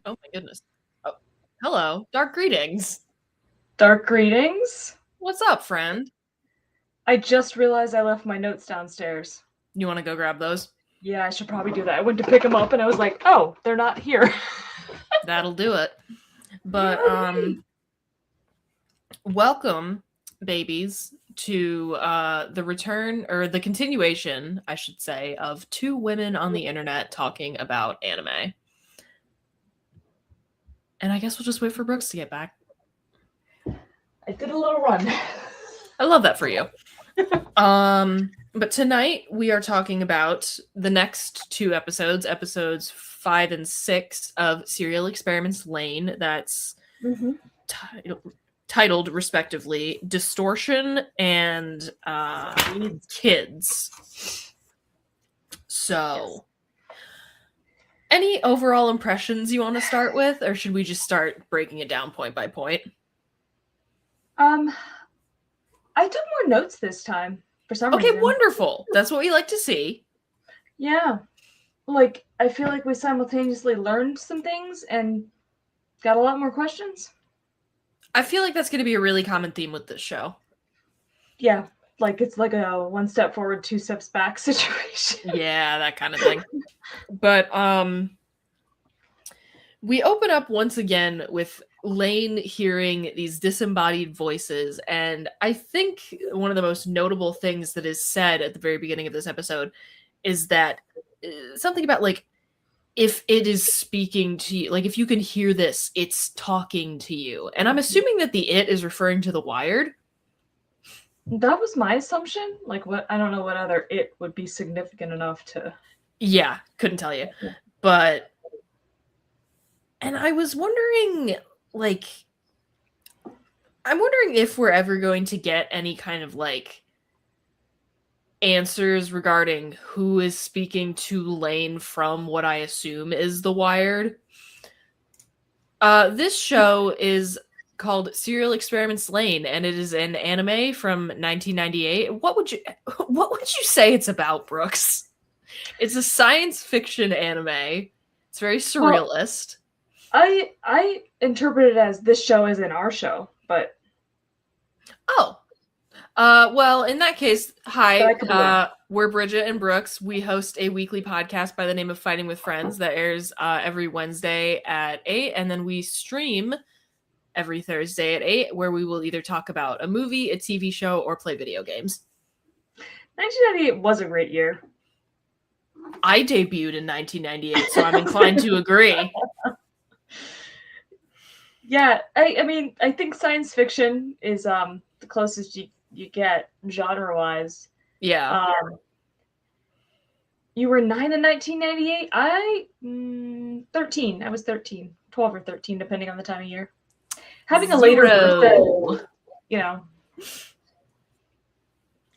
Oh my goodness. Oh, hello. Dark greetings. Dark greetings. What's up, friend? I just realized I left my notes downstairs. You want to go grab those? Yeah, I should probably do that. I went to pick them up and I was like, oh, they're not here. That'll do it. But welcome, babies, to the return or the continuation, I should say, of two women on the internet talking about anime. And I guess we'll just wait for Brooks to get back. I did a little run. I love that for you. But tonight we are talking about the next two episodes 5 and 6 of Serial Experiments Lain. That's titled respectively Distortion and Kids. So, any overall impressions you want to start with, or should we just start breaking it down point by point? I took more notes this time for some reason. Okay, wonderful. That's what we like to see. Yeah. Like, I feel like we simultaneously learned some things and got a lot more questions. I feel like that's going to be a really common theme with this show. Yeah, like it's like a 1 step forward, 2 steps back situation. Yeah, that kind of thing. But we open up once again with Lain hearing these disembodied voices, and I think one of the most notable things that is said at the very beginning of this episode is that something about like, if it is speaking to you, like if you can hear this, it's talking to you. And I'm assuming that the it is referring to the Wired. That was my assumption. Like, what? I don't know what other it would be significant enough to. Yeah, couldn't tell you. But, and I was wondering, like, I'm wondering if we're ever going to get any kind of like answers regarding who is speaking to Lain from what I assume is the Wired. This show is called Serial Experiments Lain, and it is an anime from 1998. What would you say it's about, Brooks? It's a science fiction anime. It's very surrealist. Well, I interpret it as this show is in our show, but well, in that case, hi, we're Bridget and Brookes. We host a weekly podcast by the name of Fighting with Friends that airs every Wednesday at 8, and then we stream every Thursday at 8, where we will either talk about a movie, a TV show, or play video games. 1998 was a great year. I debuted in 1998, so I'm inclined to agree. Yeah, I mean, I think science fiction is the closest you get genre-wise. Yeah. You were 9 in 1998? 13. I was 13. 12 or 13, depending on the time of year. Having a later birthday, you know.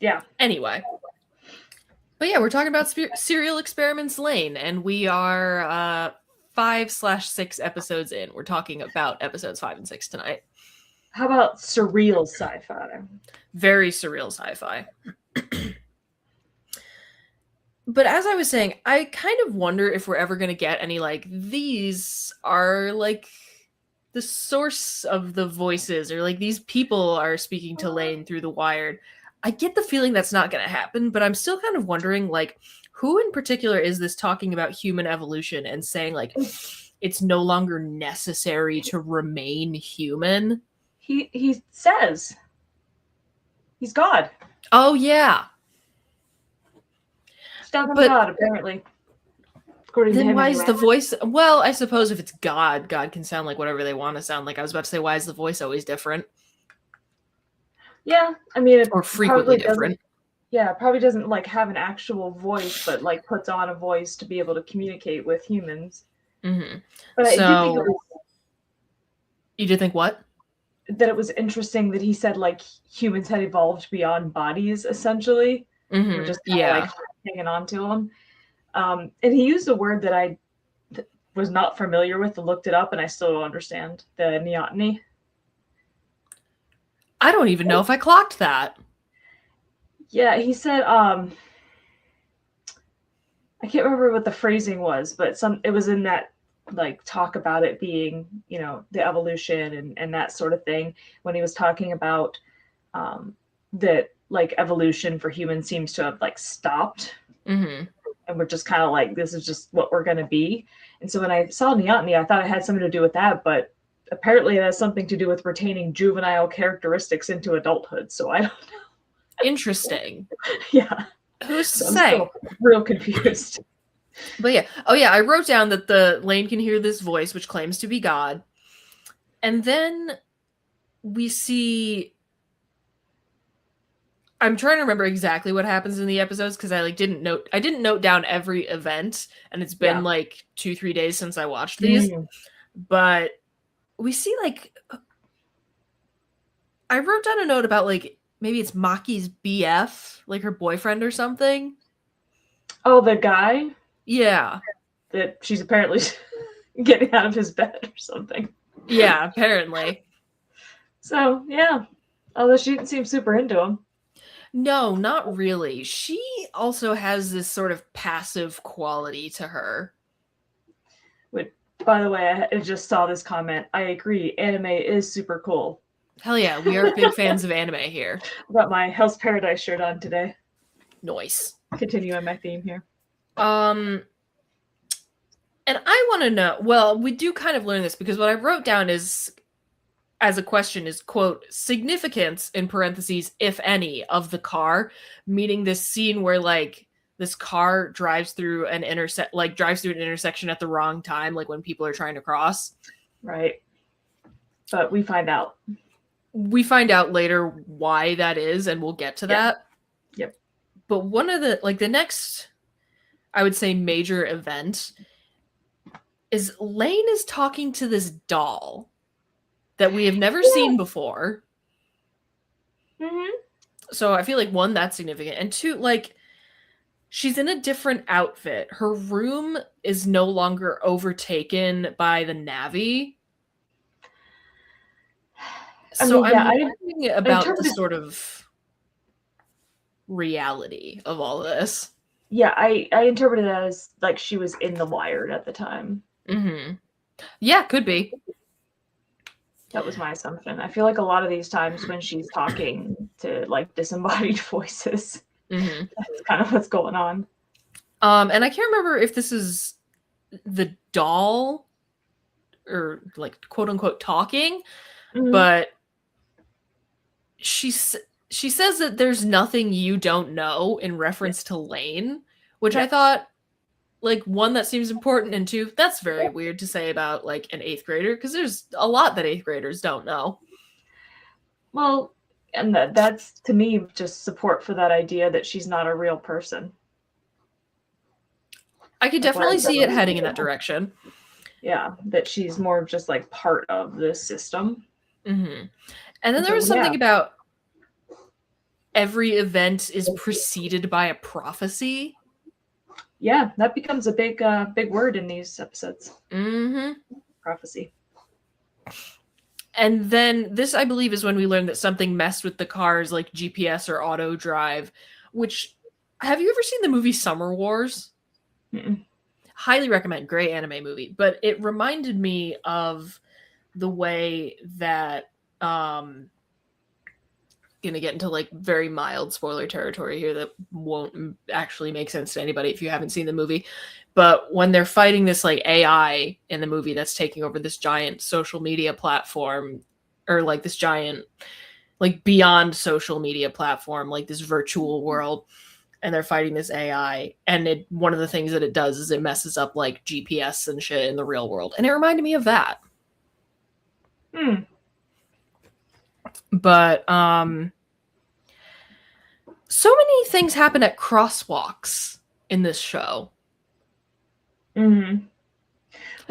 Yeah. Anyway. But yeah, we're talking about Serial Experiments Lain, and we are 5/6 episodes in. We're talking about episodes 5 and 6 tonight. How about surreal sci-fi? Very surreal sci-fi. But as I was saying, I kind of wonder if we're ever going to get any, like, these are, like, the source of the voices, or, like, these people are speaking to Lain through the Wired. I get the feeling that's not going to happen, but I'm still kind of wondering, like, who in particular is this talking about human evolution and saying, like, it's no longer necessary to remain human? He says he's God. Oh, yeah. He's talking about God, apparently. According to him, why is the voice... Well, I suppose if it's God can sound like whatever they want to sound like. I was about to say, why is the voice always different? Yeah, I mean... Or frequently different. Yeah, it probably doesn't, like, have an actual voice, but, like, puts on a voice to be able to communicate with humans. Mm-hmm. But I do think you did think what? That it was interesting that he said, like, humans had evolved beyond bodies, essentially. Mm-hmm. We're just kind of, like, hanging on to them. And he used a word that I was not familiar with and looked it up, and I still don't understand. The neoteny. I don't even know if I clocked that. Yeah, he said, I can't remember what the phrasing was, but it was in that like talk about it being, you know, the evolution and that sort of thing, when he was talking about that like evolution for humans seems to have like stopped, Mm-hmm. and we're just kind of like, this is just what we're going to be. And so when I saw Neoteny, I thought it had something to do with that, but apparently it has something to do with retaining juvenile characteristics into adulthood. So I don't Interesting. yeah. Who's to So I'm say? still real confused. But yeah. Oh yeah, I wrote down that the Lane can hear this voice, which claims to be God. And then we see, I'm trying to remember exactly what happens in the episodes because I didn't note down every event, and it's been Yeah. like 2-3 days since I watched these. Mm. But we see like, I wrote down a note about like maybe it's Maki's BF, like her boyfriend or something. Oh, the guy Yeah. that she's apparently getting out of his bed or something. Yeah, apparently. So yeah, although she didn't seem super into him. No, not really. She also has this sort of passive quality to her. Which, by the way, I just saw this comment. I agree. Anime is super cool. Hell yeah, we are big fans of anime here. I've got my Hell's Paradise shirt on today. Nice. Continuing my theme here. And I want to know, well, we do kind of learn this because what I wrote down is, as a question, is, quote, significance, in parentheses, if any, of the car, meaning this scene where, like, this car drives through an intersection at the wrong time, like when people are trying to cross. Right. But we find out. We find out later why that is, and we'll get to that. Yep. But one of the, like, the next, I would say, major event is Lane is talking to this doll that we have never seen before. Mm-hmm. So I feel like, one, that's significant. And two, like, she's in a different outfit. Her room is no longer overtaken by the Navi. So I'm wondering about the sort of reality of all this. Yeah, I interpreted that as like she was in the Wired at the time. Mm-hmm. Yeah, could be. That was my assumption. I feel like a lot of these times when she's talking to like disembodied voices, that's kind of what's going on. And I can't remember if this is the doll or like quote unquote talking, but she says that there's nothing you don't know in reference to Lane, which I thought, like, one, that seems important, and two, that's very weird to say about like an 8th grader because there's a lot that 8th graders don't know. Well, and that's to me just support for that idea that she's not a real person. I could definitely see it heading in that direction. Yeah, that she's more of just like part of the system. Mm-hmm. And then there was something about every event is preceded by a prophecy. Yeah, that becomes a big word in these episodes. Mm-hmm. Prophecy. And then this, I believe, is when we learned that something messed with the car's like GPS or auto drive, which, have you ever seen the movie Summer Wars? Mm-mm. Highly recommend. Great anime movie. But it reminded me of the way that, gonna get into like very mild spoiler territory here that won't actually make sense to anybody if you haven't seen the movie, but when they're fighting this like AI in the movie that's taking over this giant social media platform, or like this giant like beyond social media platform, like this virtual world, and they're fighting this AI, and one of the things that it does is it messes up like GPS and shit in the real world, and it reminded me of that. But so many things happen at crosswalks in this show. Well,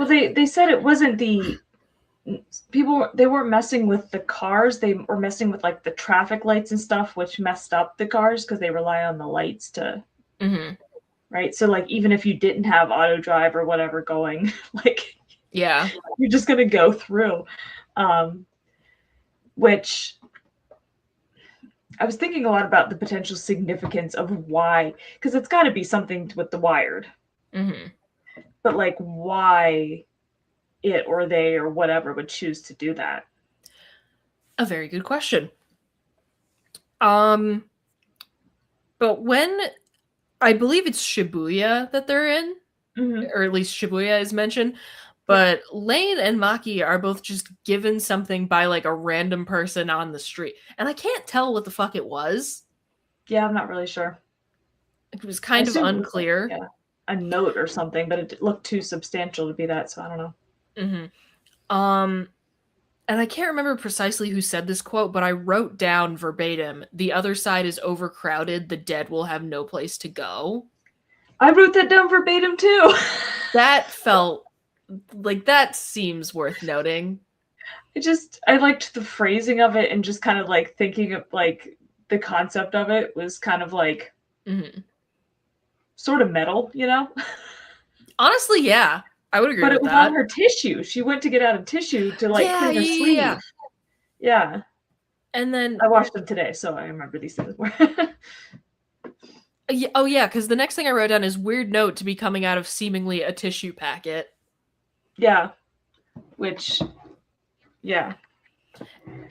they said it wasn't the people, they weren't messing with the cars, they were messing with like the traffic lights and stuff, which messed up the cars because they rely on the lights to right. So like even if you didn't have auto drive or whatever going, like yeah, you're just gonna go through. Which I was thinking a lot about the potential significance of why, because it's got to be something with the Wired. But like why it or they or whatever would choose to do that. A very good question. Um, but when I believe it's Shibuya that they're in, Mm-hmm. or at least Shibuya is mentioned, Yeah. but Lane and Maki are both just given something by like a random person on the street. And I can't tell what the fuck it was. Yeah, I'm not really sure. It was I kind of assumed it was like, unclear. yeah, a note or something, but it looked too substantial to be that, so I don't know. Um, and I can't remember precisely who said this quote, but I wrote down verbatim, "The other side is overcrowded, the dead will have no place to go." I wrote that down verbatim too. That felt like that seems worth noting. I liked the phrasing of it and just kind of like thinking of like the concept of it was kind of like Mm-hmm. sort of metal, you know? Honestly, yeah, I would agree But it with was on that. her tissue. She went to get out a tissue to like Yeah, clean her yeah, yeah. sleeve. Yeah. And then, I watched them today, so I remember these things more. oh yeah, because the next thing I wrote down is weird note to be coming out of seemingly a tissue packet. Yeah. Which, yeah.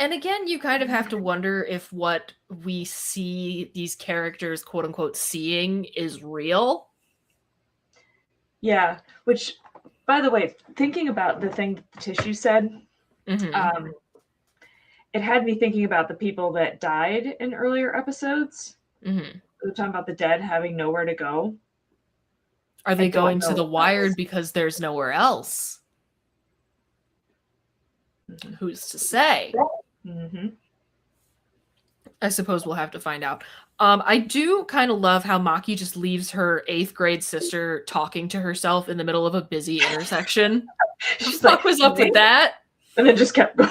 And again, you kind of have to wonder if what we see these characters, quote unquote, seeing is real. Yeah. Which, by the way, thinking about the thing that the tissue said, Mm-hmm. um, it had me thinking about the people that died in earlier episodes. Mm-hmm. We were talking about the dead having nowhere to go. Are I they don't going to know the if that Wired was. because there's nowhere else? Mm-hmm. Who's to say? Mm-hmm. I suppose we'll have to find out. I do kind of love how Maki just leaves her 8th grade sister talking to herself in the middle of a busy intersection. The She's fuck like, was up with that? and then just kept going.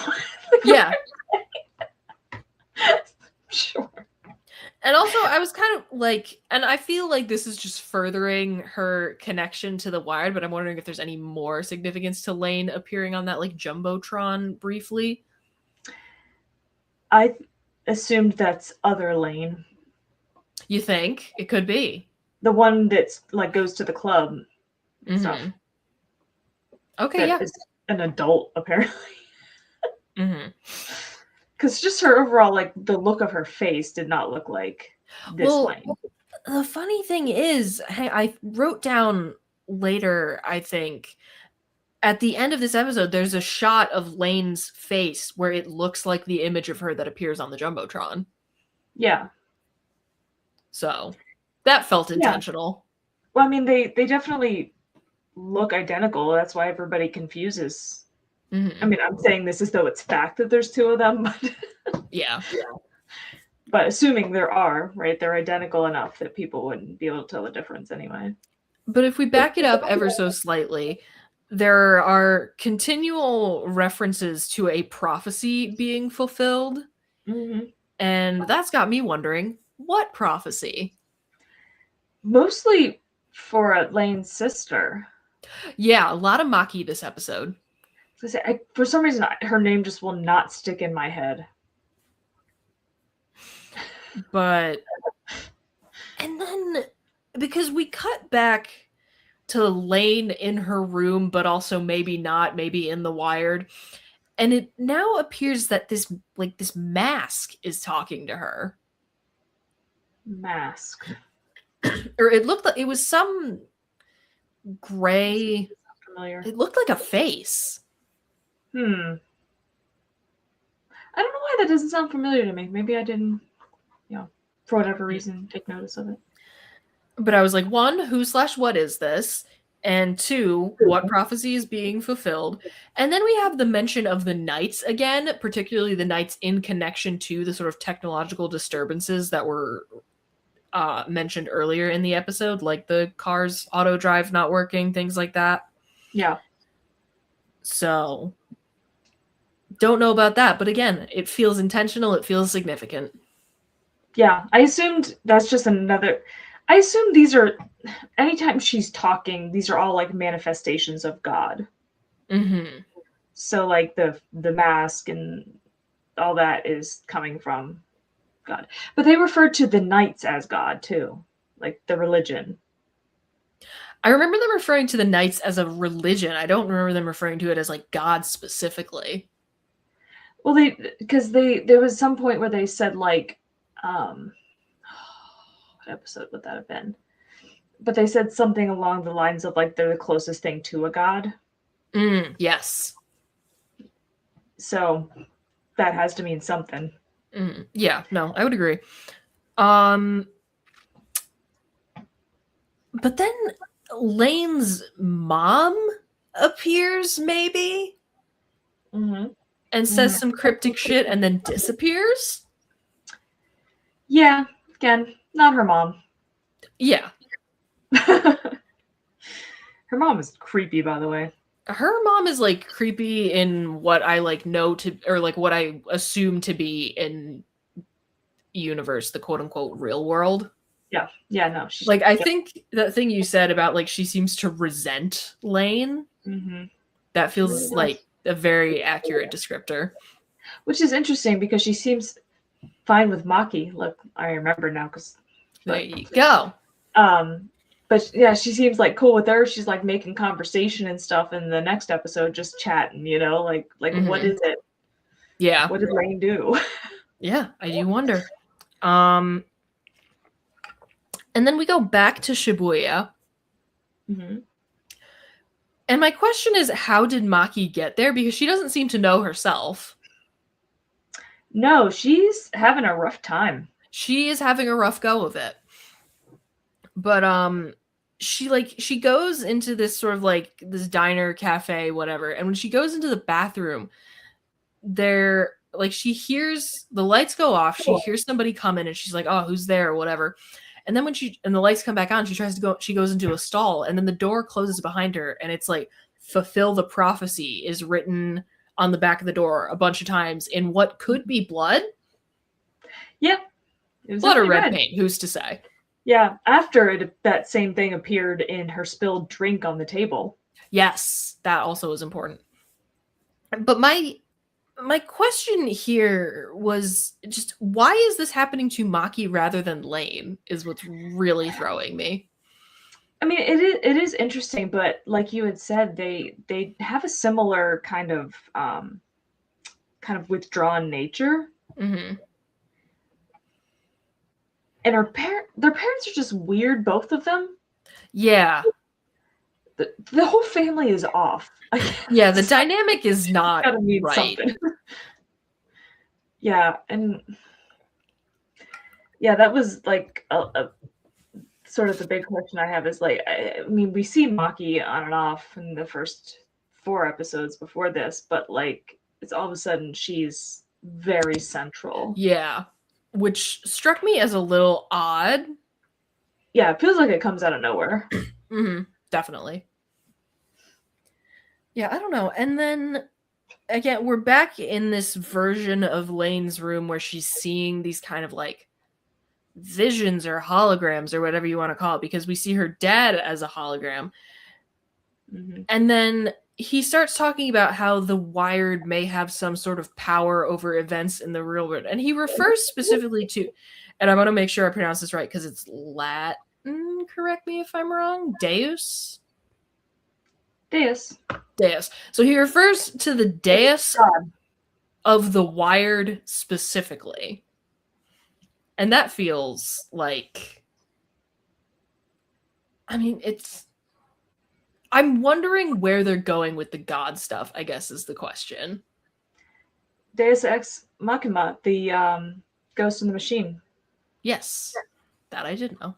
Yeah. Sure. And also, I was kind of like, and I feel like this is just furthering her connection to the Wired, but I'm wondering if there's any more significance to Lane appearing on that like Jumbotron briefly. I assumed that's other Lane. You think it could be? The one that's like goes to the club stuff. Mm-hmm. Okay, That yeah. is an adult, apparently. Mm-hmm. Because just her overall, like the look of her face did not look like this Well, Lane. the funny thing is, hey, I wrote down later, I think, at the end of this episode, there's a shot of Lane's face where it looks like the image of her that appears on the Jumbotron. Yeah. So that felt Yeah. intentional. Well, I mean, they definitely look identical. That's why everybody confuses. Mm-hmm. I mean, I'm saying this as though it's fact that there's two of them, but Yeah. but assuming there are, right? They're identical enough that people wouldn't be able to tell the difference anyway. But if we back it up ever so slightly, there are continual references to a prophecy being fulfilled. Mm-hmm. And that's got me wondering, what prophecy? Mostly for Lane's sister. Yeah, a lot of Maki this episode. For some reason, her name just will not stick in my head. But, and then, because we cut back to Lane in her room, but also maybe not, maybe in the Wired. And it now appears that this mask is talking to her. Mask. Or it looked like it was some gray. Familiar. It looked like a face. I don't know why that doesn't sound familiar to me. Maybe I didn't, for whatever reason, take notice of it. But I was like, one, who/what is this? And two, what prophecy is being fulfilled? And then we have the mention of the knights again, particularly the knights in connection to the sort of technological disturbances that were mentioned earlier in the episode, like the car's auto drive not working, things like that. Yeah. So, don't know about that. But again, it feels intentional. It feels significant. Yeah. I assumed that's just another. I assume these are, anytime she's talking, these are all like manifestations of God. Mm-hmm. So like the mask and all that is coming from God. But they refer to the knights as God too, like the religion. I remember them referring to the knights as a religion. I don't remember them referring to it as like God specifically. Well, there was some point where they said like, what episode would that have been? But they said something along the lines of like they're the closest thing to a god. Yes. So that has to mean something. Yeah, no, I would agree. But then Lane's mom appears, maybe, and says some cryptic shit and then disappears. Yeah, again, not her mom. Yeah. Her mom is creepy, by the way. Her mom is like creepy in what I like know to, or like what I assume to be in universe, the quote unquote real world. Yeah, no. Like, I think that thing you said about like she seems to resent Lane, that feels like a very accurate descriptor. Which is interesting because she seems fine with Maki. Look, I remember now because there you go. But yeah, she seems like cool with her. She's like making conversation and stuff. In the next episode, just chatting, you know, like what is it? Yeah. What did Lane do? Yeah, I do wonder. And then we go back to Shibuya. And my question is, how did Maki get there? Because she doesn't seem to know herself. No, she's having a rough time. She is having a rough go of it. But she goes into this sort of like this diner, cafe, whatever, and when she goes into the bathroom, she hears the lights go off, she hears somebody come in, and she's like, oh, who's there, or whatever. And then when the lights come back on, she goes into a stall, and then the door closes behind her, and it's like, fulfill the prophecy is written on the back of the door a bunch of times in what could be blood. Yeah. Blood or red paint, who's to say? Yeah, after that same thing appeared in her spilled drink on the table. Yes, that also is important. But my question here was just, why is this happening to Maki rather than Lane is what's really throwing me. I mean, it is interesting, but like you had said, they have a similar kind of withdrawn nature. And their parents are just weird, both of them. Yeah. The whole family is off. Yeah, the dynamic is not gotta mean right. Something. Yeah, and yeah, that was like a sort of the big question I have is like, I mean, we see Maki on and off in the first 4 episodes before this, but like it's all of a sudden she's very central. Yeah. Which struck me as a little odd. Yeah, it feels like it comes out of nowhere. Definitely. Yeah, I don't know. And then again, we're back in this version of Lane's room where she's seeing these kind of like visions or holograms or whatever you want to call it, because we see her dad as a hologram. And then he starts talking about how the Wired may have some sort of power over events in the real world. And he refers specifically to, and I want to make sure I pronounce this right because it's Latin, correct me if I'm wrong, Deus? Deus. So he refers to the Deus of the Wired specifically. And that feels like, I mean, I'm wondering where they're going with the God stuff, I guess, is the question. Deus Ex Machina, the ghost in the machine. Yes, that I did know.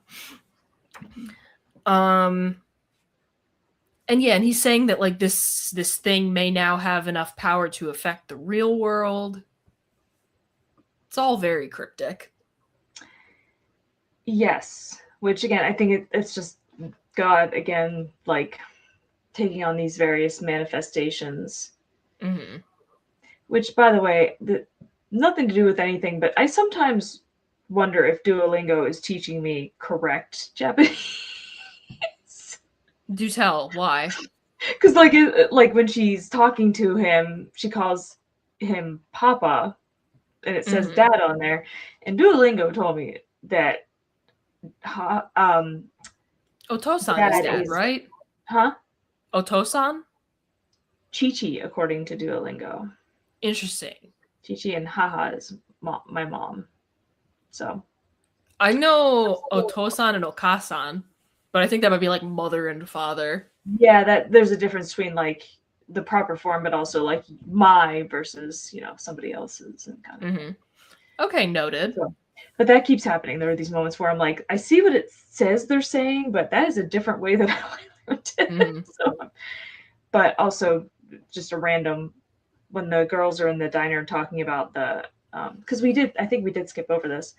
And yeah, and he's saying that like this thing may now have enough power to affect the real world. It's all very cryptic. Yes, which again, I think it's just God again, like taking on these various manifestations. Which, by the way, nothing to do with anything, but I sometimes wonder if Duolingo is teaching me correct Japanese. Do tell. Why? Because like when she's talking to him, she calls him Papa, and it says Dad on there. And Duolingo told me that Otosan is dad dad, is, right? huh? Otosan? Chi-Chi, according to Duolingo. Interesting. Chi-Chi and Haha is my mom. So I know Otosan and Okasan, but I think that might be like mother and father. yeah, that there's a difference between like the proper form, but also like my versus somebody else's and kind of thing. Okay, noted. So, but that keeps happening. There are these moments where I'm like, I see what it says they're saying, but that is a different way that I learned it. So, but also just a random when the girls are in the diner talking about the because I think we did skip over this.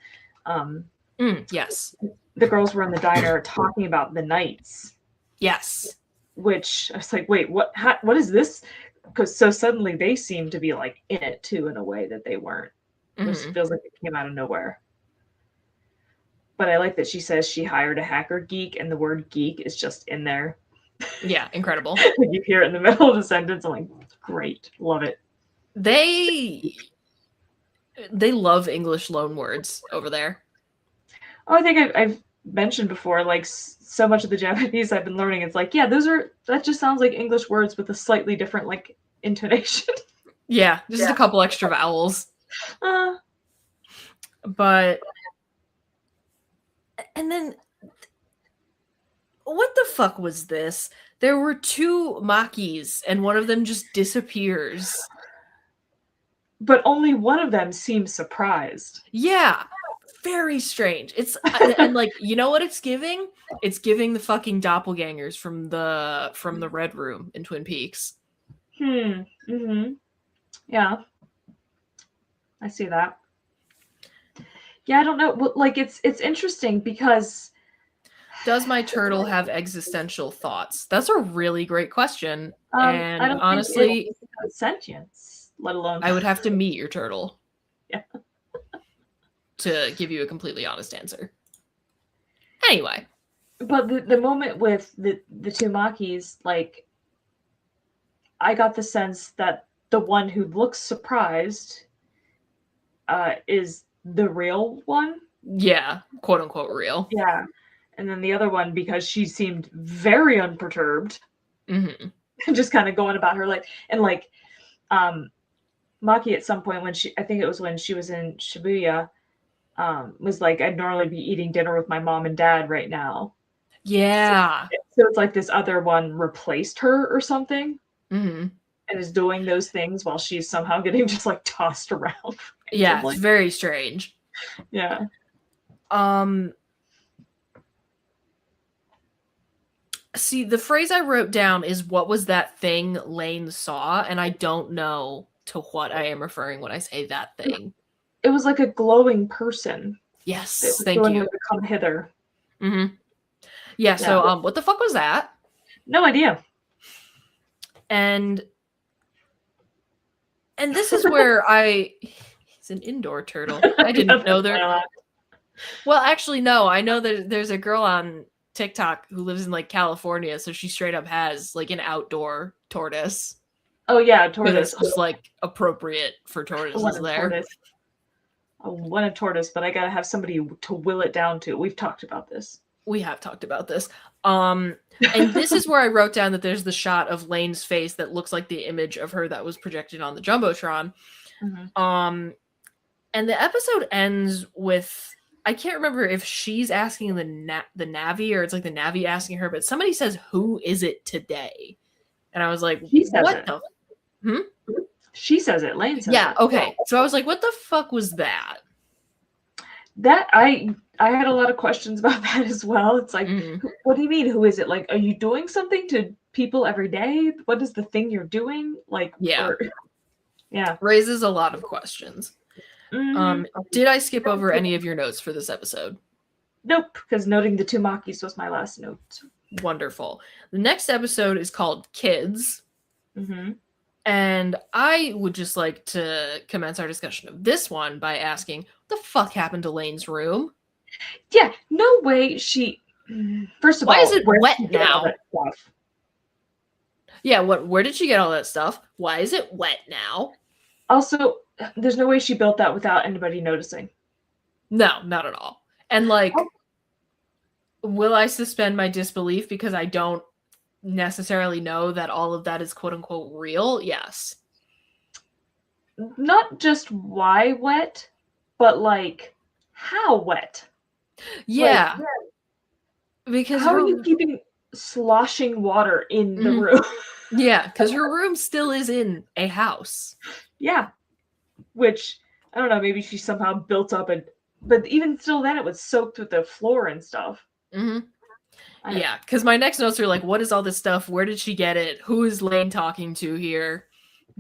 Yes. The girls were in the diner talking about the knights. Yes. Which I was like, wait, what is this? Because so suddenly they seem to be like in it too in a way that they weren't, which feels like it came out of nowhere. But I like that she says she hired a hacker geek, and the word geek is just in there. Yeah, incredible. Like you hear it in the middle of the sentence. I'm like, great, love it. They love English loan words over there. Oh, I think I've mentioned before, like so much of the Japanese I've been learning, it's like, yeah, that just sounds like English words with a slightly different like intonation. Yeah, just a couple extra vowels. But and then what the fuck was this? There were two Makis and one of them just disappears. But only one of them seems surprised. Yeah. Very strange. It's and like, you know what it's giving? It's giving the fucking doppelgangers from the Red Room in Twin Peaks. Mm-hmm. Yeah. I see that. Yeah, I don't know. Like it's interesting because Does my turtle have existential thoughts? That's a really great question. I And don't think honestly, it has sentience, let alone I would have to meet your turtle. Yeah. To give you a completely honest answer. Anyway. But the moment with the two Makis, like I got the sense that the one who looks surprised is the real one. Yeah, quote unquote real. Yeah. And then the other one, because she seemed very unperturbed, just kind of going about her life. And like Maki at some point I think it was when she was in Shibuya, was like, I'd normally be eating dinner with my mom and dad right now. Yeah. So it's like this other one replaced her or something. And is doing those things while she's somehow getting just like tossed around. Yeah, it's very strange. Yeah. See, the phrase I wrote down is what was that thing Lane saw, and I don't know to what I am referring when I say that thing. It was like a glowing person. Yes, thank you. To come hither. Yeah, so what the fuck was that? No idea. And this is where he's an indoor turtle. I didn't know there. Well, actually, no. I know that there's a girl on TikTok who lives in like California, so she straight up has like an outdoor tortoise. Oh yeah, tortoise. It's just like appropriate for tortoises there. Tortoise. I want a tortoise, but I gotta have somebody to will it down to. We've talked about this. We have talked about this. And this is where I wrote down that there's the shot of Lane's face that looks like the image of her that was projected on the Jumbotron. And the episode ends with, I can't remember if she's asking the Navi or it's like the Navi asking her, but somebody says, "Who is it today?" And I was like, "What the?" She says it. Lane says it. Yeah. Okay. So I was like, "What the fuck was that?" That I had a lot of questions about that as well. It's like, what do you mean? Who is it? Like, are you doing something to people every day? What is the thing you're doing? Like, yeah, yeah, raises a lot of questions. Did I skip over any of your notes for this episode? Nope, because noting the two Makis was my last note. Wonderful. The next episode is called Kids. And I would just like to commence our discussion of this one by asking, what the fuck happened to Lane's room? Yeah, no way she... First of all, why is it wet now? Yeah, where did she get all that stuff? Why is it wet now? Also, there's no way she built that without anybody noticing. No, not at all. And like, Will I suspend my disbelief because I don't necessarily know that all of that is quote unquote real? Yes. Not just why wet, but like how wet? Like Yeah, because how are you her keeping sloshing water in the mhm. room? Yeah, because her room still is in a house. Yeah, which I don't know, maybe she somehow built up a, but even still then it was soaked with the floor and stuff. Hmm. I Yeah, because my next notes are like, what is all this stuff? Where did she get it? Who is Lane talking to here?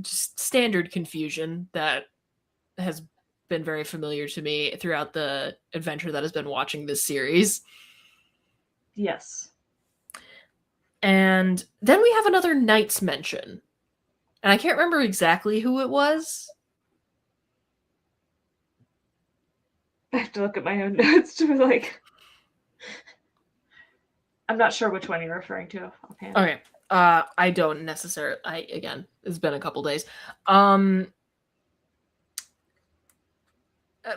Just standard confusion that has been very familiar to me throughout the adventure that has been watching this series. yes. And then we have another Knights mention. And I can't remember exactly who it was. I have to look at my own notes to be like I'm not sure which one you're referring to offhand. Okay. I don't necessarily again, it's been a couple days. Um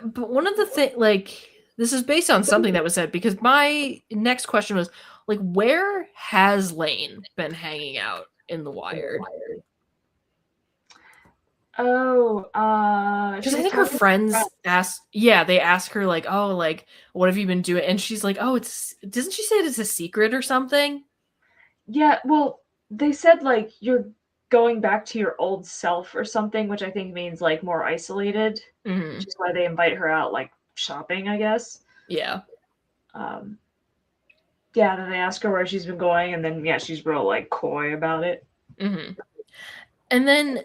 but one of the things, like, this is based on something that was said because my next question was, like, where has Lane been hanging out in the Wired? Oh, Because she I was think her talking friends about, ask, yeah, they ask her, like, oh, like, what have you been doing? And she's like, oh, it's, doesn't she say it's a secret or something? yeah, well, they said like you're going back to your old self or something, which I think means like more isolated, Hmm. which is why they invite her out like shopping, I guess. Yeah. Um, yeah, then they ask her where she's been going, and then yeah, she's real like coy about it. Hmm. And then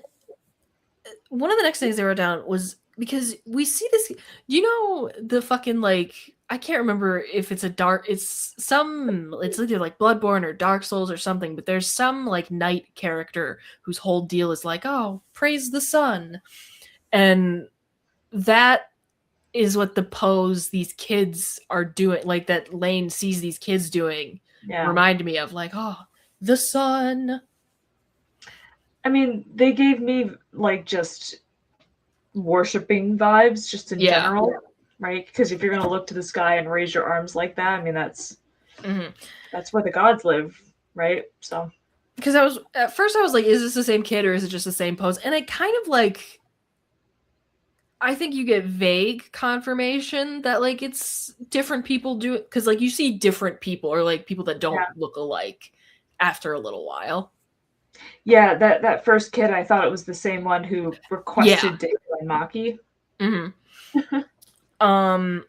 one of the next things they wrote down was because we see this, you know, the fucking, like, I can't remember if it's a dark, it's some, it's either like Bloodborne or Dark Souls or something, but there's some like knight character whose whole deal is like, oh, praise the sun. And that is what the pose these kids are doing, like that Lane sees these kids doing, Yeah, reminded me of, like, oh, the sun. I mean, they gave me like just worshiping vibes, just in Yeah. general, right? Because if you're gonna look to the sky and raise your arms like that, I mean, Hmm. that's where the gods live, right? So Because I was at first I was like, is this the same kid or is it just the same pose? And I kind of like, I think you get vague confirmation that like it's different people do it because like you see different people or like people that don't yeah, look alike after a little while. yeah. That first kid, I thought it was the same one who Yeah. requested Data and Maki. Hmm. Um,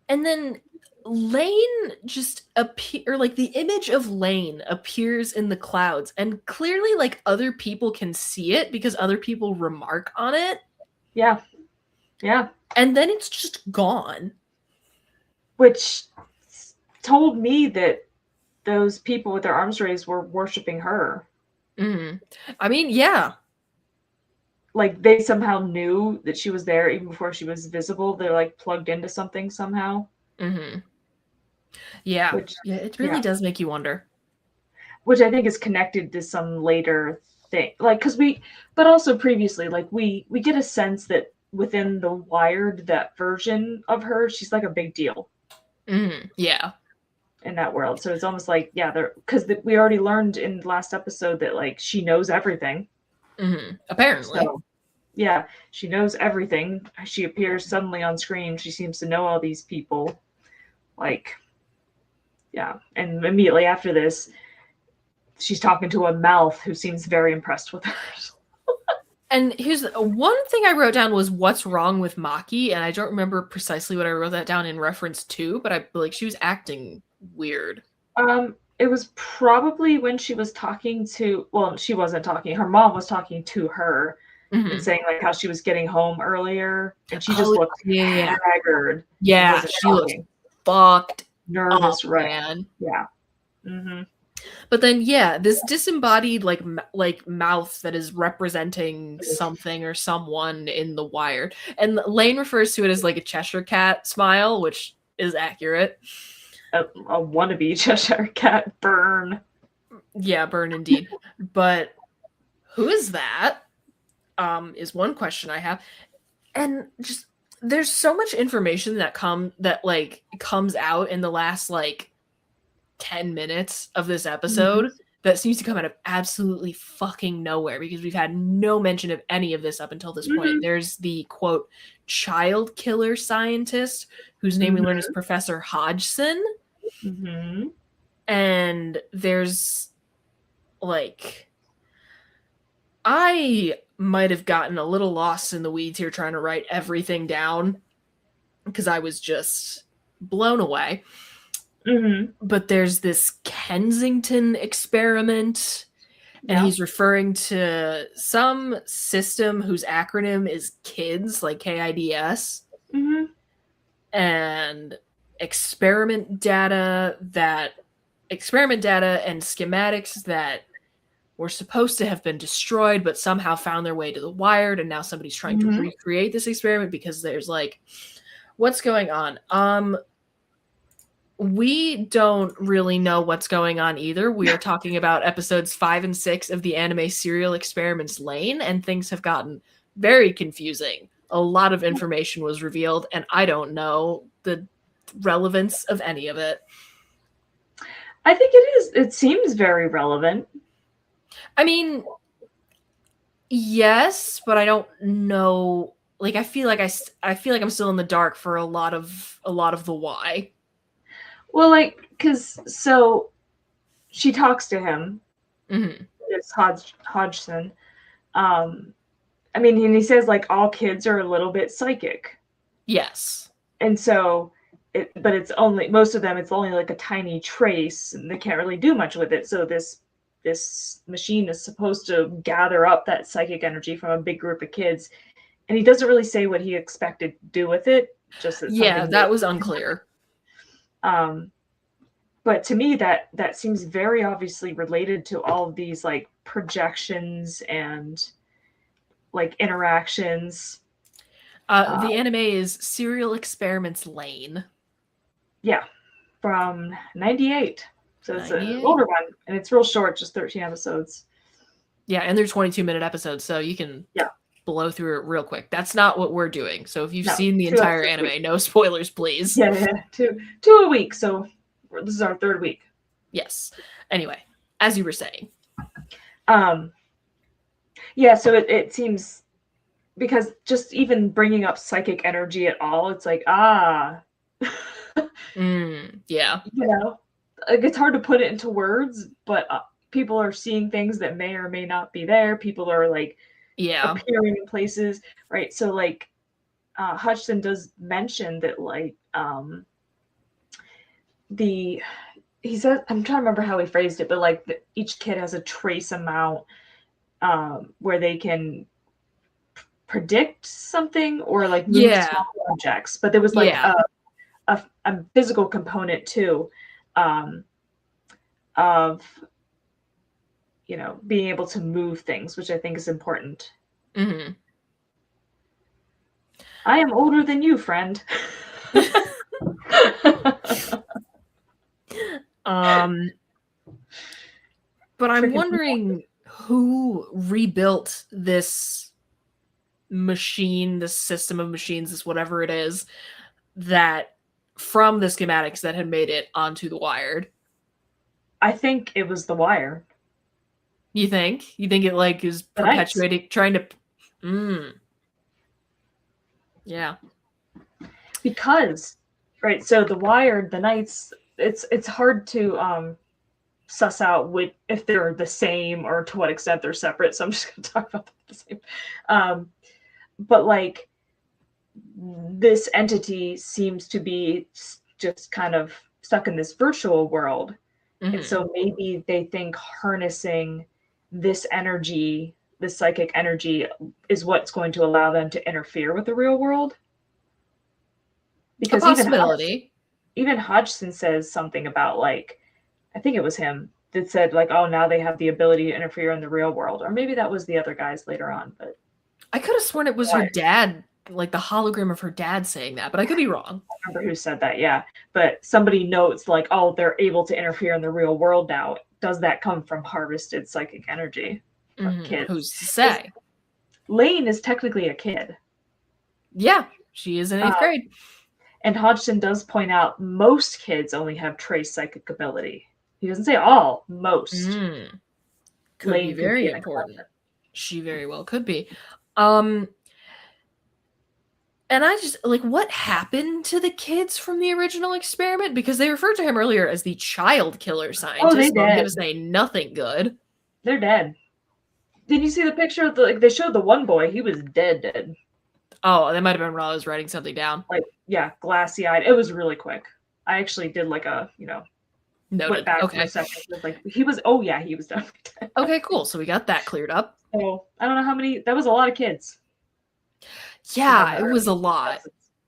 and then Lane just appear, or like the image of Lane appears in the clouds, and clearly like other people can see it because other people remark on it, Yeah, yeah. and then it's just gone. Which told me that those people with their arms raised were worshiping her. Mm. I mean, yeah. Like they somehow knew that she was there even before she was visible. They're like plugged into something somehow. Hmm. Yeah. Which, Yeah, it really yeah, does make you wonder. which I think is connected to some later thing. Like, because but also previously, like we get a sense that within the Wired, that version of her, she's like a big deal Yeah. in that world. So it's almost like, yeah, they're because we already learned in the last episode that like she knows everything. Apparently. So yeah, she knows everything. She appears suddenly on screen. She seems to know all these people. Like, yeah. And immediately after this, she's talking to a mouth who seems very impressed with her. And here's one thing I wrote down was what's wrong with Maki, and I don't remember precisely what I wrote that down in reference to, but I like she was acting weird. It was probably when she was talking to, well, she wasn't talking. Her mom was talking to her and Hmm. saying like how she was getting home earlier, and she just Oh, looked yeah, yeah. haggard and Yeah, wasn't she looks talking. fucked up, Nervous wreck. man. Yeah. Mm-hmm. But then, yeah, this disembodied like mouth that is representing something or someone in the wire, and Lane refers to it as like a Cheshire cat smile, which is accurate. A wannabe Cheshire cat burn. Yeah, burn indeed. But who is that? Is one question I have, and just there's so much information that comes out in the last 10 minutes of this episode that seems to come out of absolutely fucking nowhere, because we've had no mention of any of this up until this point. There's the quote child killer scientist whose name we learn is Professor Hodgson. And there's I might have gotten a little lost in the weeds here trying to write everything down because I was just blown away. But there's this Kensington experiment, and he's referring to some system whose acronym is KIDS, like KIDS, and experiment data and schematics that were supposed to have been destroyed but somehow found their way to the Wired, and now somebody's trying to recreate this experiment because there's what's going on? We don't really know what's going on either. We are talking about episodes 5 and 6 of the anime serial Experiments Lain, and things have gotten very confusing. A lot of information was revealed, and I don't know the relevance of any of it. I think it seems very relevant. I mean, yes, but I don't know. I feel like I'm still in the dark for a lot of the why. Well, because so she talks to him. It's Hodgson. I mean, and he says all kids are a little bit psychic. Yes. And so, but it's only most of them. It's only a tiny trace, and they can't really do much with it. So this machine is supposed to gather up that psychic energy from a big group of kids, and he doesn't really say what he expected to do with it. Just that was unclear. But to me, that seems very obviously related to all of these projections and interactions. The anime is Serial Experiments Lain. Yeah, from 98. So it's an older one, and it's real short, just 13 episodes. Yeah, and they're 22-minute episodes, so you can blow through it real quick. That's not what we're doing. So if you've seen the entire anime, no spoilers, please. Yeah, two a week. So this is our third week. Yes. Anyway, as you were saying. Yeah, so it seems, because just even bringing up psychic energy at all, it's yeah. It's hard to put it into words, but people are seeing things that may or may not be there. People are appearing in places, right? So Hudson does mention that he says, I'm trying to remember how he phrased it, but each kid has a trace amount where they can predict something or move small objects, but there was a physical component too, of being able to move things, which I think is important. I am older than you, friend. But I'm wondering who rebuilt this machine, this system of machines, this whatever it is, that from the schematics that had made it onto the Wired. I think it was the Wire. You think? You think it is perpetuating, trying to... Yeah. Because, right, so the Wired, the Knights, it's hard to suss out if they're the same or to what extent they're separate. So I'm just going to talk about the same. But this entity seems to be just kind of stuck in this virtual world. And so maybe they think harnessing this energy, this psychic energy, is what's going to allow them to interfere with the real world. Because even Hodgson says something about I think it was him that said oh, now they have the ability to interfere in the real world, or maybe that was the other guys later on. But I could have sworn it was her dad, the hologram of her dad saying that, but I could be wrong. I remember who said that, yeah. But somebody notes oh, they're able to interfere in the real world now. Does that come from harvested psychic energy from kids? Who's to say? Lane is technically a kid. Yeah. She is in 8th grade. And Hodgson does point out most kids only have trace psychic ability. He doesn't say all, most. Could be Lain could very be an important. exception. She very well could be. And I just, like, what happened to the kids from the original experiment? Because they referred to him earlier as the child killer Oh, they scientist, so I'm dead. going to say nothing good. They're dead. Did you see the picture of they showed the one boy, he was dead. Oh, that might have been when I was writing something down. Like, yeah, glassy-eyed. It was really quick. I actually did like a, Noted. went back for Okay. a second. Like, he was definitely dead. Okay, cool. So we got that cleared up. So, I don't know how many, that was a lot of kids. Yeah, it was a lot.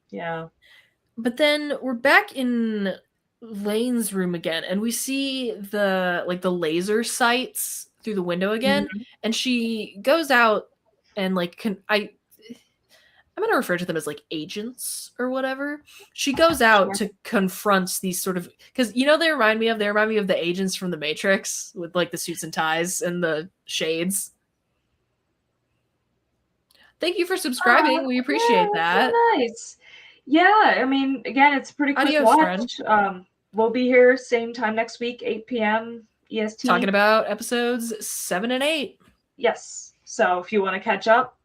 Yeah. But then we're back in Lane's room again, and we see the laser sights through the window again, and she goes out and I'm going to refer to them as like agents or whatever. She goes out to confront these sort of, because they remind me of the agents from the Matrix with like the suits and ties and the shades. Thank you for subscribing. We appreciate that. So nice. Yeah, I mean, again, it's a pretty quick Adios, watch. friend. We'll be here same time next week, 8 p.m. EST. Talking about episodes 7 and 8. Yes. So if you want to catch up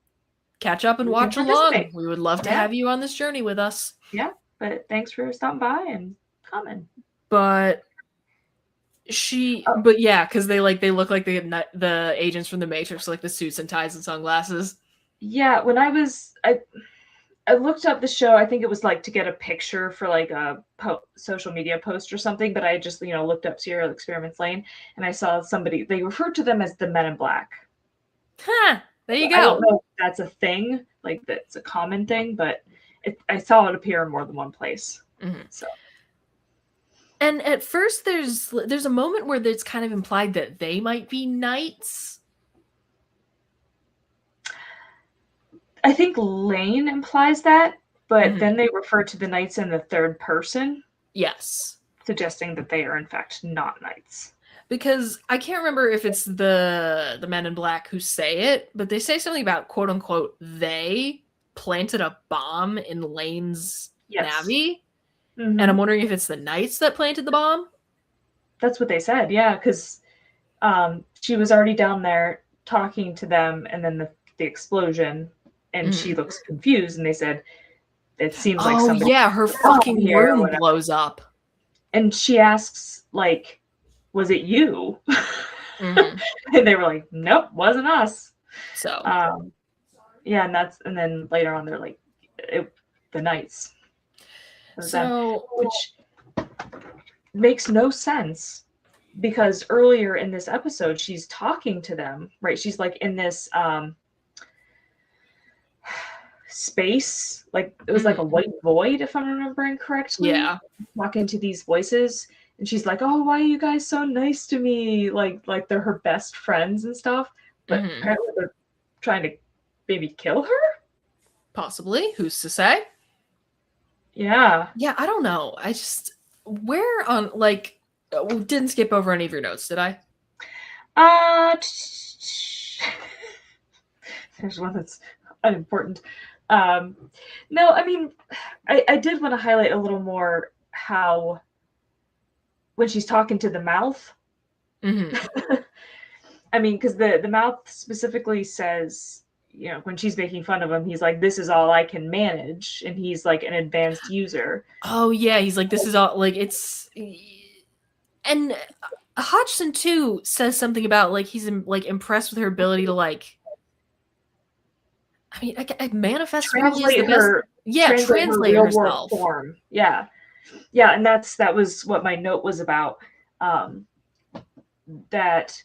and watch along. We would love to have you on this journey with us. Yeah, but thanks for stopping by and coming. But yeah, because they look like the agents from the Matrix, like the suits and ties and sunglasses. Yeah, when I looked up the show, I think it was like to get a picture for like a social media post or something, but I just looked up Serial Experiments Lain, and I saw they referred to them as the Men in Black. Huh. There you go. I don't know if that's a thing, like that's a common thing, but I saw it appear in more than one place. So. And at first, there's a moment where it's kind of implied that they might be knights. I think Lain implies that, but then they refer to the knights in the third person. Yes. Suggesting that they are in fact not knights. Because I can't remember if it's the Men in Black who say it, but they say something about quote unquote they planted a bomb in Lane's navy. And I'm wondering if it's the knights that planted the bomb. That's what they said, yeah, because she was already down there talking to them, and then the explosion, and she looks confused, and they said it seems like somebody. Oh yeah, her fucking room blows up, and she asks like, "Was it you?" And they were like, "Nope, wasn't us." So yeah, and then later on they're like, the knights. So which makes no sense, because earlier in this episode she's talking to them, right? She's like in this space, like it was like a white void, if I'm remembering correctly. Yeah. Talking to these voices, and she's like, "Oh, why are you guys so nice to me?" Like they're her best friends and stuff. But apparently they're trying to maybe kill her? Possibly. Who's to say? Yeah. Yeah, I don't know. I just where on didn't skip over any of your notes, did I? There's one that's unimportant. No, I mean, I did want to highlight a little more how when she's talking to the mouth. I mean, because the mouth specifically says, when she's making fun of him, he's like, "This is all I can manage," and he's like an advanced user. Oh yeah, he's like, "This is all like it's," and Hodgson too says something about like he's like impressed with her ability to like. I mean, I manifest translate probably her. Yeah, translate her herself. Form. Yeah, and that was what my note was about. That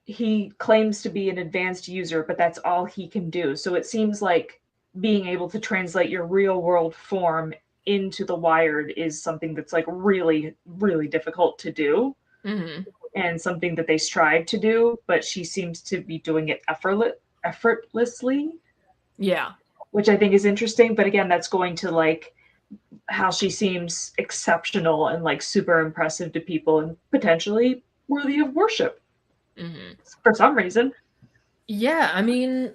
he claims to be an advanced user, but that's all he can do. So it seems like being able to translate your real world form into the wired is something that's like really, really difficult to do, and something that they strive to do, but she seems to be doing it effortlessly. Yeah. Which I think is interesting, but again, that's going to like how she seems exceptional and like super impressive to people and potentially worthy of worship. For some reason. Yeah, I mean,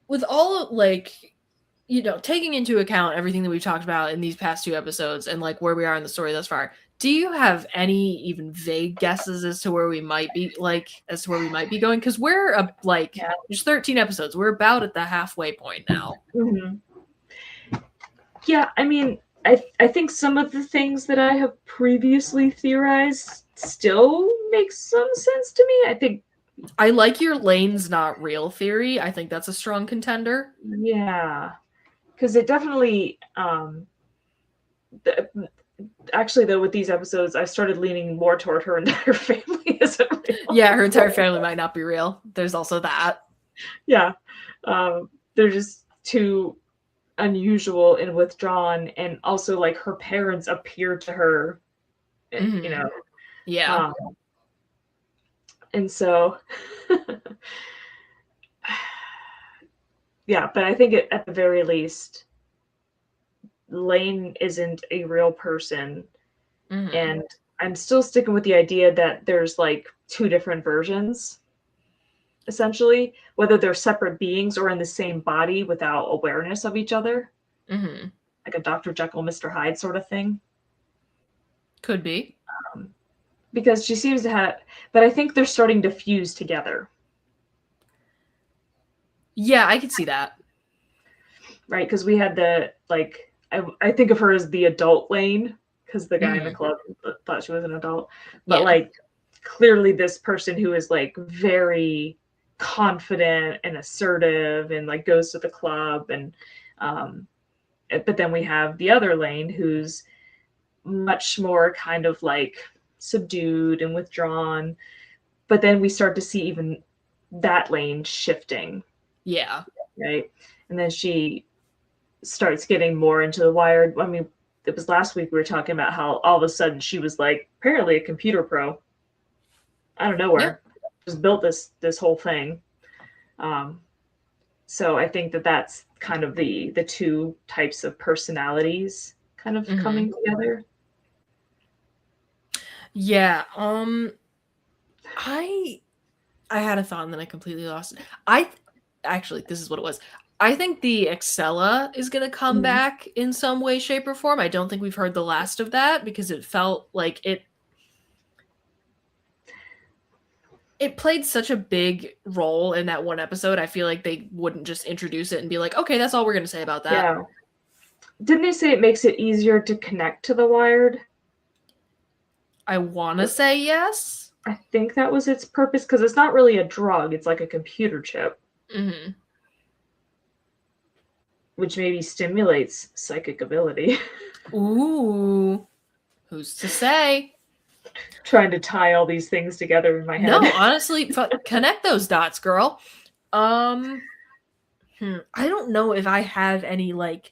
with all like you know, taking into account everything that we've talked about in these past 2 episodes and like where we are in the story thus far, do you have any even vague guesses as to where we might be, going? Because we're Yeah. there's 13 episodes. We're about at the halfway point now. Mm-hmm. Yeah, I mean, I think some of the things that I have previously theorized still make some sense to me. I think, I like your Lane's not real theory. I think that's a strong contender. yeah, because it definitely, the, actually though, with these episodes, I started leaning more toward her entire family isn't real. Yeah, her entire family might not be real. There's also that. Yeah, they're just too unusual and withdrawn, and also like her parents appear to her, you know, Yeah. um, and so. Yeah, but I think at the very least, Lane isn't a real person, Mm-hmm. and I'm still sticking with the idea that there's like two different versions, essentially, whether they're separate beings or in the same body without awareness of each other, Mm-hmm. like a Dr. Jekyll, Mr. Hyde sort of thing. Could be. Because she seems to have, but I think they're starting to fuse together, Yeah, I could see that. right? Because we had the like, I think of her as the adult Lane, because the guy in the Mm-hmm. club thought she was an adult, but Yeah. like clearly this person who is like very confident and assertive and like goes to the club, and um but then we have the other Lane who's much more kind of like subdued and withdrawn, but then we start to see even that Lane shifting, Yeah. right? And then she starts getting more into the wired. I mean, it was last week we were talking about how all of a sudden she was like apparently a computer pro out of Yeah. nowhere, just built this whole thing. Um, so I think that that's kind of the two types of personalities kind of Mm-hmm. coming together. Yeah. I I had a thought and then I completely lost it. I actually this is what it was. I think the Excella is going to come Mhm. back in some way, shape, or form. I don't think we've heard the last of that because it felt like it played such a big role in that one episode. I feel like they wouldn't just introduce it and be like, okay, that's all we're going to say about that. Yeah. Didn't they say it makes it easier to connect to the wired? I want to say yes. I think that was its purpose because it's not really a drug, it's like a computer chip, Mm-hmm. which maybe stimulates psychic ability. Ooh, who's to say? Trying to tie all these things together in my head. No, honestly, connect those dots, girl. I don't know if I have any like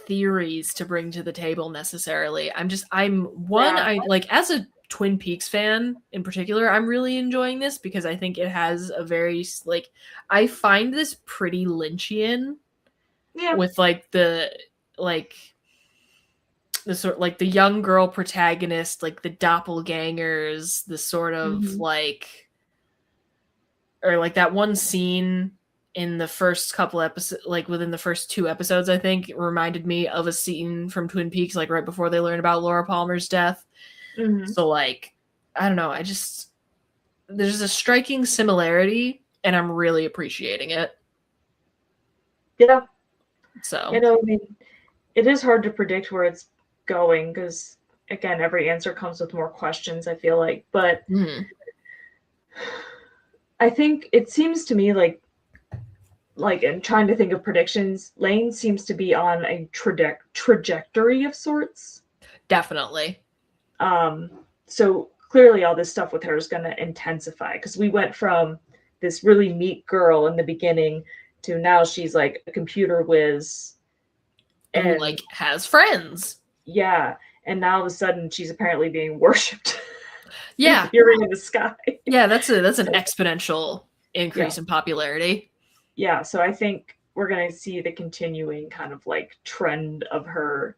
theories to bring to the table necessarily. Yeah. I like as a Twin Peaks fan in particular, I'm really enjoying this because I think it has a very like I find this pretty Lynchian Yeah. with like the sort like the young girl protagonist, like the doppelgangers, the sort of Mm-hmm. like or like that one scene in the first couple episodes, like within the first 2 episodes, I think reminded me of a scene from Twin Peaks, like right before they learn about Laura Palmer's death. Mm-hmm. So like, I don't know. There's a striking similarity and I'm really appreciating it. Yeah. So, You know, I mean, it is hard to predict where it's going because, again, every answer comes with more questions, I feel like. But mm, I think it seems to me like in trying to think of predictions, Lane seems to be on a trajectory of sorts. definitely. Um, so clearly, all this stuff with her is going to intensify because we went from this really meek girl in the beginning to now she's like a computer whiz, Who and like has friends. yeah, and now all of a sudden she's apparently being worshipped and Yeah. appearing in the sky. Yeah, that's an So, exponential yeah, increase in popularity. yeah. So I think we're going to see the continuing kind of like trend of her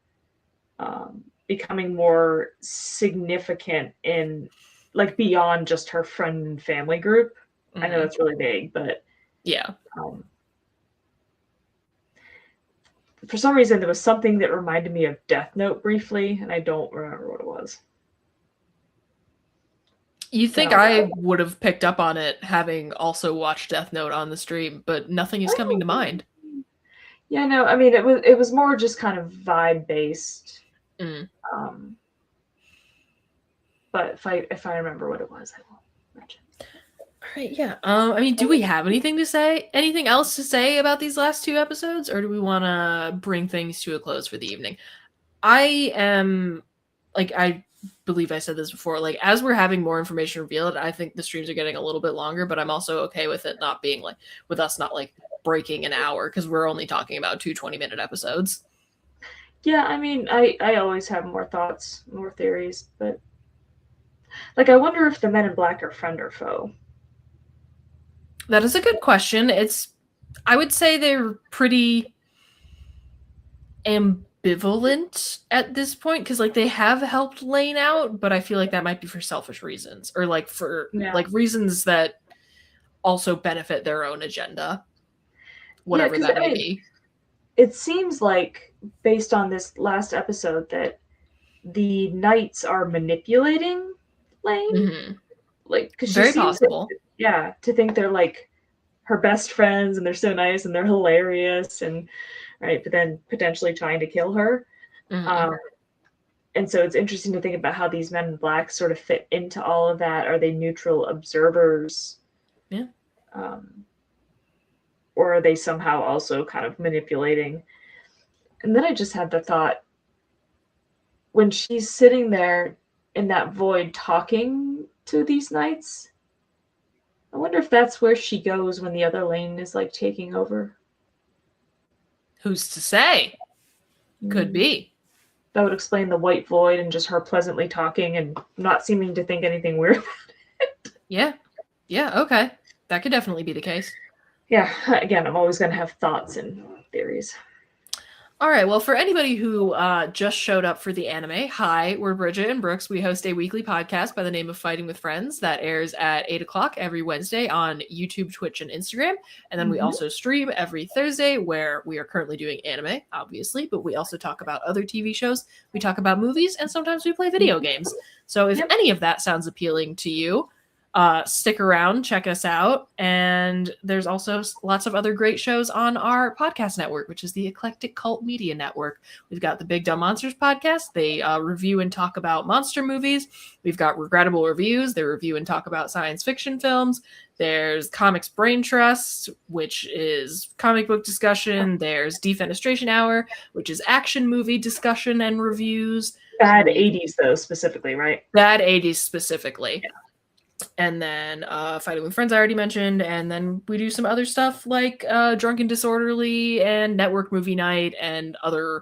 becoming more significant in like beyond just her friend and family group. I know Mm, that's really vague, but yeah. um, for some reason there was something that reminded me of Death Note briefly, and I don't remember what it was. You think I would have picked up on it having also watched Death Note on the stream, but nothing is coming to mind. Yeah, no, I mean it was more just kind of vibe based. Mm. But if I remember what it was, I will mention. All right, yeah. I mean, do we have anything to say? Anything else to say about these last 2 episodes, or do we want to bring things to a close for the evening? I am, like, I believe I said this before, like, as we're having more information revealed, I think the streams are getting a little bit longer, but I'm also okay with it not being, like, with us not, like, breaking an hour, because we're only talking about 2 20-minute episodes. Yeah, I mean, I always have more thoughts, more theories, but, like, I wonder if the Men in Black are friend or foe. That is a good question. I would say they're pretty ambivalent at this point, because, like, they have helped Lane out, but I feel like that might be for selfish reasons, or, like, for like reasons that also benefit their own agenda, whatever that may be. It seems like, based on this last episode, that the knights are manipulating Lane. Mm-hmm. Like, because very possible. To think they're like her best friends and they're so nice and they're hilarious and right, but then potentially trying to kill her. Mm-hmm. And so it's interesting to think about how these Men in Black sort of fit into all of that. Are they neutral observers? Yeah. Or are they somehow also kind of manipulating? And then I just had the thought, when she's sitting there in that void talking to these knights, I wonder if that's where she goes when the other Lane is like taking over. Who's to say? Could be. That would explain the white void and just her pleasantly talking and not seeming to think anything weird about it. Yeah. Yeah, okay. That could definitely be the case. Yeah, again, I'm always going to have thoughts and theories. All right, well, for anybody who just showed up for the anime, hi, we're Bridget and Brookes. We host a weekly podcast by the name of Fighting with Friends that airs at 8 o'clock every Wednesday on YouTube, Twitch, and Instagram. And then we also stream every Thursday, where we are currently doing anime, obviously, but we also talk about other TV shows. We talk about movies, and sometimes we play video games. So if any of that sounds appealing to you, stick around, check us out. And there's also lots of other great shows on our podcast network, which is the Eclectic Cult Media Network. We've got the Big Dumb Monsters podcast. They review and talk about monster movies. We've got Regrettable Reviews. They review and talk about science fiction films. There's Comics Brain Trust, which is comic book discussion. There's Defenestration Hour, which is action movie discussion and reviews. Bad 80s, though, specifically, right? Bad 80s specifically. Yeah. And then Fighting with Friends I already mentioned, and then we do some other stuff like Drunk and Disorderly and Network Movie Night and other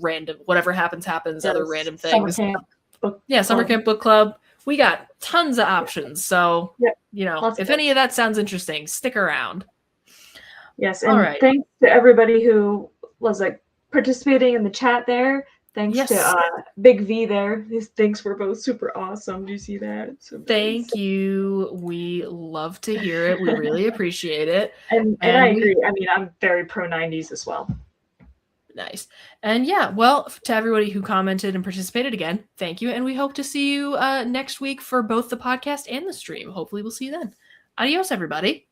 random, whatever happens, other random things. Summer Camp Book Club. We got tons of options. So, if any of that sounds interesting, stick around. Yes, and thanks to everybody who was like participating in the chat there. Thanks to Big V there. He thinks we're both super awesome. Do you see that? So Thank you. We love to hear it. We really appreciate it. And I agree. I mean, I'm very pro 90s as well. Nice. And well, to everybody who commented and participated again, thank you. And we hope to see you next week for both the podcast and the stream. Hopefully we'll see you then. Adios, everybody.